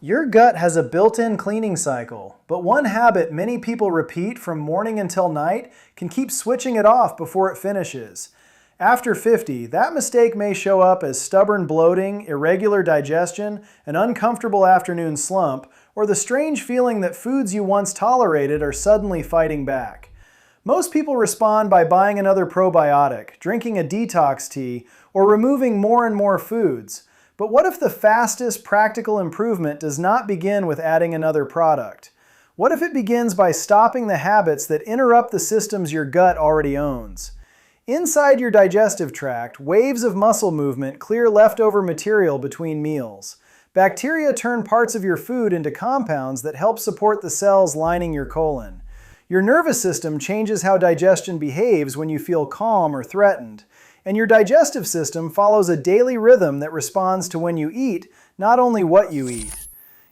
Your gut has a built-in cleaning cycle, but one habit many people repeat from morning until night can keep switching it off before it finishes. After 50, that mistake may show up as stubborn bloating, irregular digestion, an uncomfortable afternoon slump, or the strange feeling that foods you once tolerated are suddenly fighting back. Most people respond by buying another probiotic, drinking a detox tea, or removing more and more foods. But what if the fastest practical improvement does not begin with adding another product? What if it begins by stopping the habits that interrupt the systems your gut already owns? Inside your digestive tract, waves of muscle movement clear leftover material between meals. Bacteria turn parts of your food into compounds that help support the cells lining your colon. Your nervous system changes how digestion behaves when you feel calm or threatened. And your digestive system follows a daily rhythm that responds to when you eat, not only what you eat.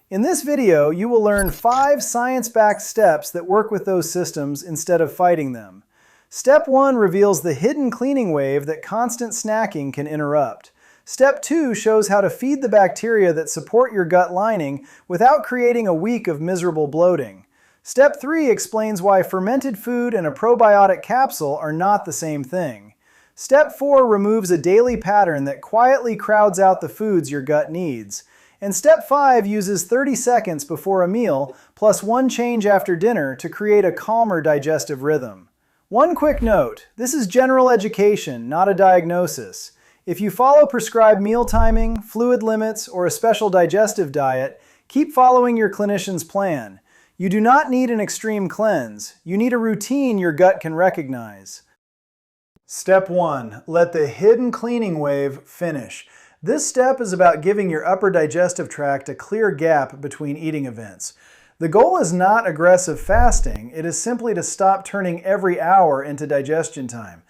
In this video, you will learn 5 science-backed steps that work with those systems instead of fighting them. Step 1 reveals the hidden cleaning wave that constant snacking can interrupt. Step 2 shows how to feed the bacteria that support your gut lining without creating a week of miserable bloating. Step 3 explains why fermented food and a probiotic capsule are not the same thing. Step 4 removes a daily pattern that quietly crowds out the foods your gut needs. And Step 5 uses 30 seconds before a meal, plus 1 change after dinner to create a calmer digestive rhythm. One quick note, this is general education, not a diagnosis. If you follow prescribed meal timing, fluid limits, or a special digestive diet, keep following your clinician's plan. You do not need an extreme cleanse. You need a routine your gut can recognize. Step 1. Let the hidden cleaning wave finish. This step is about giving your upper digestive tract a clear gap between eating events. The goal is not aggressive fasting, it is simply to stop turning every hour into digestion time.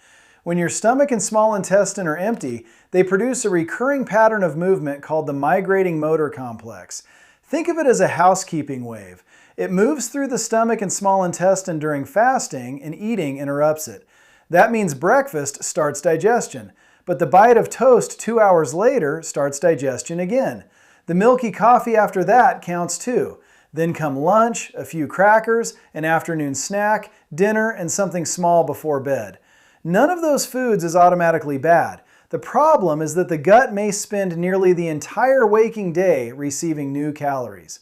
When your stomach and small intestine are empty, they produce a recurring pattern of movement called the migrating motor complex. Think of it as a housekeeping wave. It moves through the stomach and small intestine during fasting, and eating interrupts it. That means breakfast starts digestion, but the bite of toast 2 hours later starts digestion again. The milky coffee after that counts too. Then come lunch, a few crackers, an afternoon snack, dinner, and something small before bed. None of those foods is automatically bad. The problem is that the gut may spend nearly the entire waking day receiving new calories.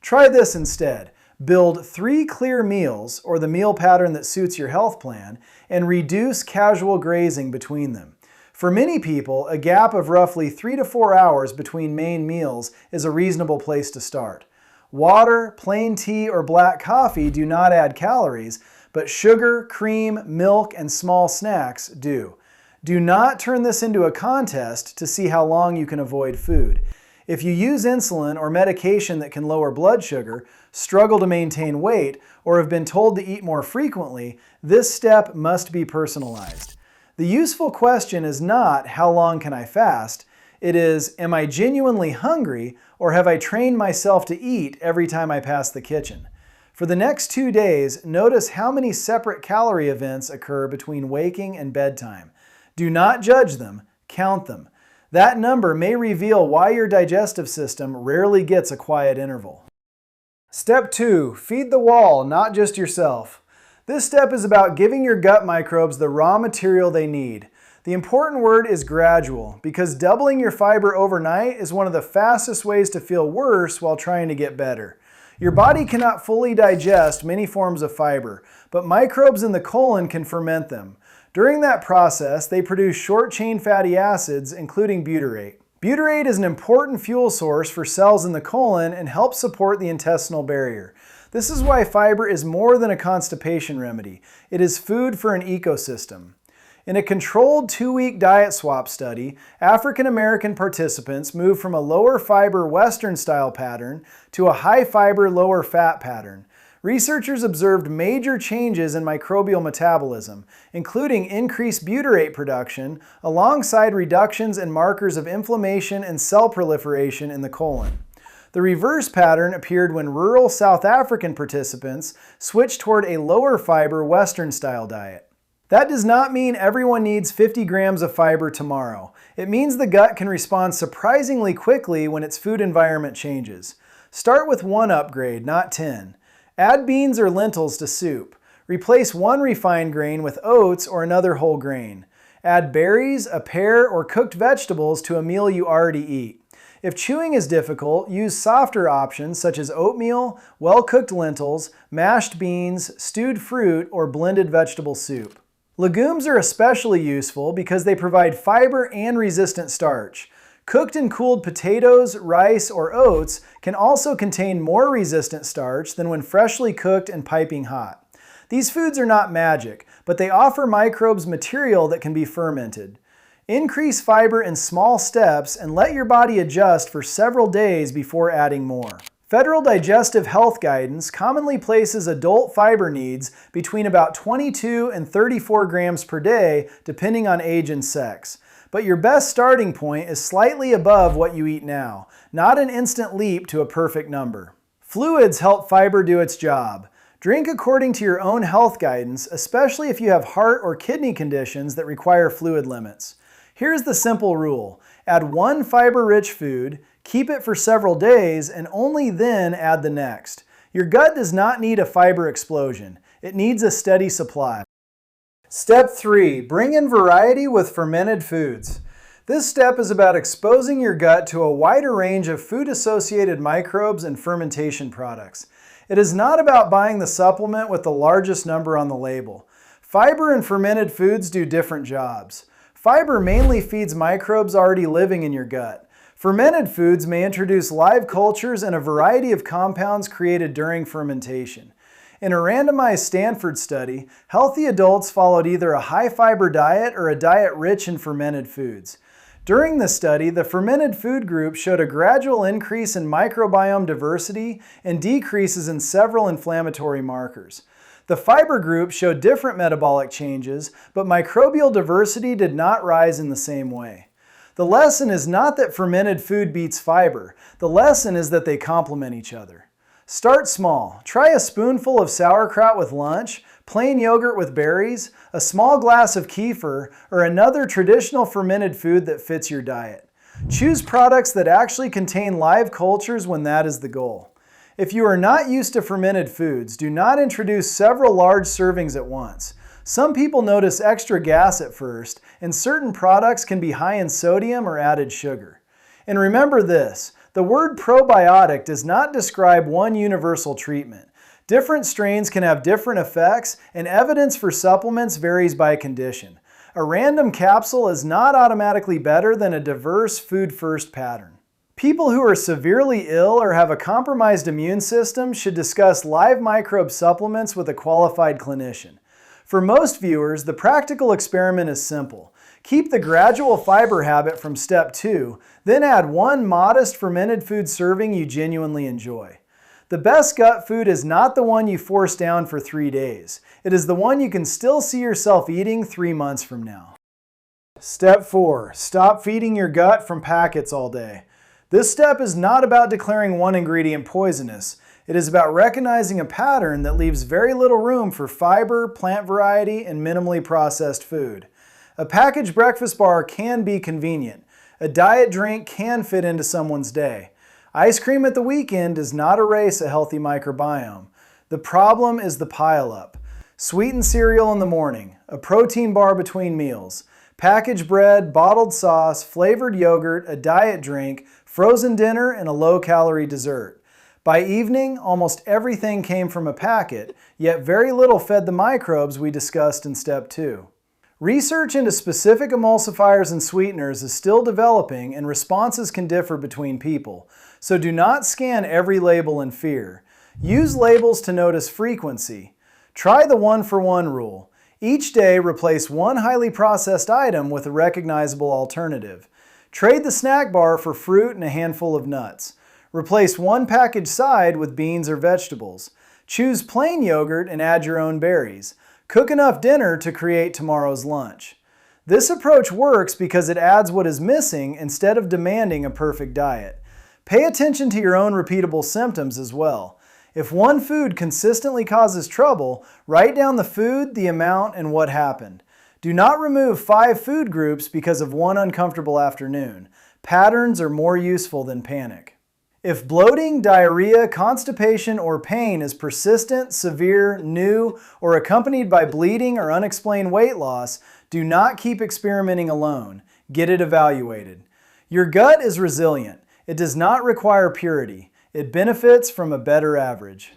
Try this instead. Build 3 clear meals, or the meal pattern that suits your health plan, and reduce casual grazing between them. For many people, a gap of roughly 3 to 4 hours between main meals is a reasonable place to start. Water, plain tea, or black coffee do not add calories, but sugar, cream, milk, and small snacks do. Do not turn this into a contest to see how long you can avoid food. If you use insulin or medication that can lower blood sugar, struggle to maintain weight, or have been told to eat more frequently, this step must be personalized. The useful question is not, how long can I fast? It is, am I genuinely hungry, or have I trained myself to eat every time I pass the kitchen? For the next 2 days, notice how many separate calorie events occur between waking and bedtime. Do not judge them, count them. That number may reveal why your digestive system rarely gets a quiet interval. Step 2. Feed the wall, not just yourself. This step is about giving your gut microbes the raw material they need. The important word is gradual, because doubling your fiber overnight is one of the fastest ways to feel worse while trying to get better. Your body cannot fully digest many forms of fiber, but microbes in the colon can ferment them. During that process, they produce short-chain fatty acids, including butyrate. Butyrate is an important fuel source for cells in the colon and helps support the intestinal barrier. This is why fiber is more than a constipation remedy. It is food for an ecosystem. In a controlled 2-week diet swap study, African American participants moved from a lower fiber Western style pattern to a high fiber lower fat pattern. Researchers observed major changes in microbial metabolism, including increased butyrate production, alongside reductions in markers of inflammation and cell proliferation in the colon. The reverse pattern appeared when rural South African participants switched toward a lower fiber Western style diet. That does not mean everyone needs 50 grams of fiber tomorrow. It means the gut can respond surprisingly quickly when its food environment changes. Start with one upgrade, not 10. Add beans or lentils to soup. Replace one refined grain with oats or another whole grain. Add berries, a pear, or cooked vegetables to a meal you already eat. If chewing is difficult, use softer options such as oatmeal, well-cooked lentils, mashed beans, stewed fruit, or blended vegetable soup. Legumes are especially useful because they provide fiber and resistant starch. Cooked and cooled potatoes, rice, or oats can also contain more resistant starch than when freshly cooked and piping hot. These foods are not magic, but they offer microbes material that can be fermented. Increase fiber in small steps and let your body adjust for several days before adding more. Federal Digestive Health Guidance commonly places adult fiber needs between about 22 and 34 grams per day, depending on age and sex. But your best starting point is slightly above what you eat now, not an instant leap to a perfect number. Fluids help fiber do its job. Drink according to your own health guidance, especially if you have heart or kidney conditions that require fluid limits. Here's the simple rule. Add one fiber-rich food, keep it for several days, and only then add the next. Your gut does not need a fiber explosion. It needs a steady supply. Step 3. Bring in variety with fermented foods. This step is about exposing your gut to a wider range of food-associated microbes and fermentation products. It is not about buying the supplement with the largest number on the label. Fiber and fermented foods do different jobs. Fiber mainly feeds microbes already living in your gut. Fermented foods may introduce live cultures and a variety of compounds created during fermentation. In a randomized Stanford study, healthy adults followed either a high-fiber diet or a diet rich in fermented foods. During the study, the fermented food group showed a gradual increase in microbiome diversity and decreases in several inflammatory markers. The fiber group showed different metabolic changes, but microbial diversity did not rise in the same way. The lesson is not that fermented food beats fiber. The lesson is that they complement each other. Start small. Try a spoonful of sauerkraut with lunch, plain yogurt with berries, a small glass of kefir, or another traditional fermented food that fits your diet. Choose products that actually contain live cultures when that is the goal. If you are not used to fermented foods, do not introduce several large servings at once. Some people notice extra gas at first, and certain products can be high in sodium or added sugar. And remember this, the word probiotic does not describe one universal treatment. Different strains can have different effects, and evidence for supplements varies by condition. A random capsule is not automatically better than a diverse food-first pattern. People who are severely ill or have a compromised immune system should discuss live microbe supplements with a qualified clinician. For most viewers, the practical experiment is simple. Keep the gradual fiber habit from step 2, then add one modest fermented food serving you genuinely enjoy. The best gut food is not the one you force down for 3 days. It is the one you can still see yourself eating 3 months from now. Step 4. Stop feeding your gut from packets all day. This step is not about declaring one ingredient poisonous. It is about recognizing a pattern that leaves very little room for fiber, plant variety, and minimally processed food. A packaged breakfast bar can be convenient. A diet drink can fit into someone's day. Ice cream at the weekend does not erase a healthy microbiome. The problem is the pileup. Sweetened cereal in the morning, a protein bar between meals, packaged bread, bottled sauce, flavored yogurt, a diet drink, frozen dinner, and a low-calorie dessert. By evening, almost everything came from a packet, yet very little fed the microbes we discussed in step 2. Research into specific emulsifiers and sweeteners is still developing, and responses can differ between people. So do not scan every label in fear. Use labels to notice frequency. Try the 1-for-1 rule. Each day, replace one highly processed item with a recognizable alternative. Trade the snack bar for fruit and a handful of nuts. Replace one packaged side with beans or vegetables. Choose plain yogurt and add your own berries. Cook enough dinner to create tomorrow's lunch. This approach works because it adds what is missing instead of demanding a perfect diet. Pay attention to your own repeatable symptoms as well. If one food consistently causes trouble, write down the food, the amount, and what happened. Do not remove 5 food groups because of one uncomfortable afternoon. Patterns are more useful than panic. If bloating, diarrhea, constipation, or pain is persistent, severe, new, or accompanied by bleeding or unexplained weight loss, do not keep experimenting alone. Get it evaluated. Your gut is resilient. It does not require purity. It benefits from a better average.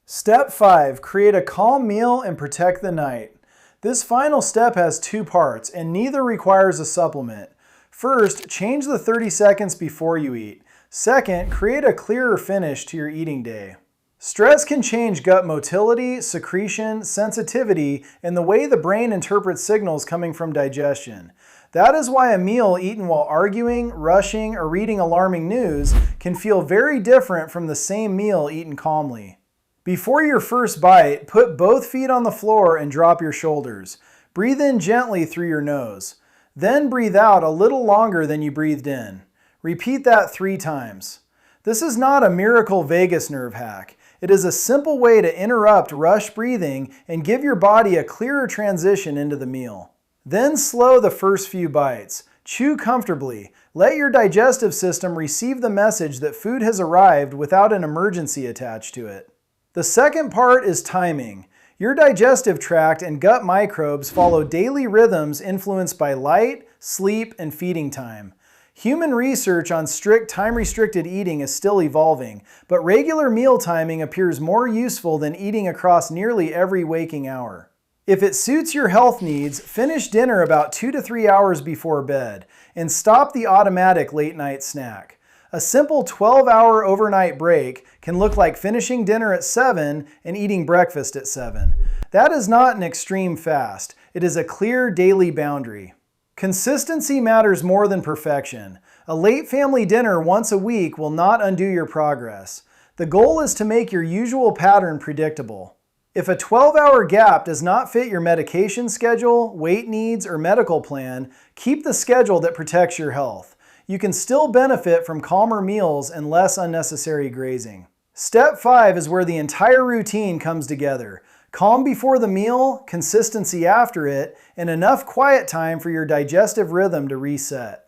Step 5. Create a calm meal and protect the night. This final step has 2 parts, and neither requires a supplement. First, change the 30 seconds before you eat. Second, create a clearer finish to your eating day. Stress can change gut motility, secretion, sensitivity, and the way the brain interprets signals coming from digestion. That is why a meal eaten while arguing, rushing, or reading alarming news can feel very different from the same meal eaten calmly. Before your first bite, put both feet on the floor and drop your shoulders. Breathe in gently through your nose. Then breathe out a little longer than you breathed in. Repeat that 3 times. This is not a miracle vagus nerve hack. It is a simple way to interrupt rush breathing and give your body a clearer transition into the meal. Then slow the first few bites. Chew comfortably. Let your digestive system receive the message that food has arrived without an emergency attached to it. The second part is timing. Your digestive tract and gut microbes follow daily rhythms influenced by light, sleep, and feeding time. Human research on strict time-restricted eating is still evolving, but regular meal timing appears more useful than eating across nearly every waking hour. If it suits your health needs, finish dinner about 2 to 3 hours before bed, and stop the automatic late-night snack. A simple 12-hour overnight break can look like finishing dinner at 7 and eating breakfast at 7. That is not an extreme fast. It is a clear daily boundary. Consistency matters more than perfection. A late family dinner once a week will not undo your progress. The goal is to make your usual pattern predictable. If a 12-hour gap does not fit your medication schedule, weight needs, or medical plan, keep the schedule that protects your health. You can still benefit from calmer meals and less unnecessary grazing. Step 5 is where the entire routine comes together. Calm before the meal, consistency after it, and enough quiet time for your digestive rhythm to reset.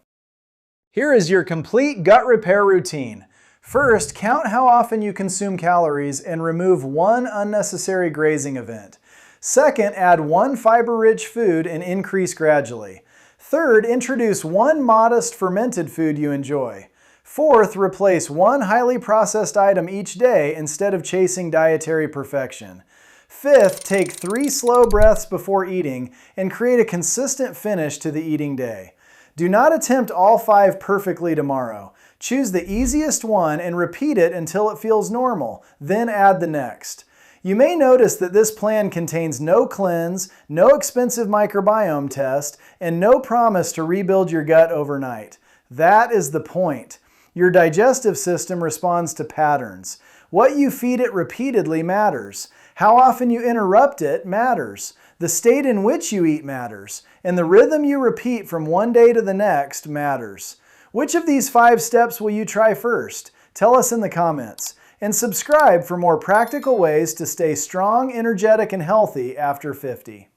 Here is your complete gut repair routine. First, count how often you consume calories and remove 1 unnecessary grazing event. Second, add 1 fiber-rich food and increase gradually. Third, introduce 1 modest fermented food you enjoy. Fourth, replace 1 highly processed item each day instead of chasing dietary perfection. Fifth, take 3 slow breaths before eating and create a consistent finish to the eating day. Do not attempt all 5 perfectly tomorrow. Choose the easiest one and repeat it until it feels normal, then add the next. You may notice that this plan contains no cleanse, no expensive microbiome test, and no promise to rebuild your gut overnight. That is the point. Your digestive system responds to patterns. What you feed it repeatedly matters. How often you interrupt it matters. The state in which you eat matters. And the rhythm you repeat from one day to the next matters. Which of these 5 steps will you try first? Tell us in the comments. And subscribe for more practical ways to stay strong, energetic, and healthy after 50.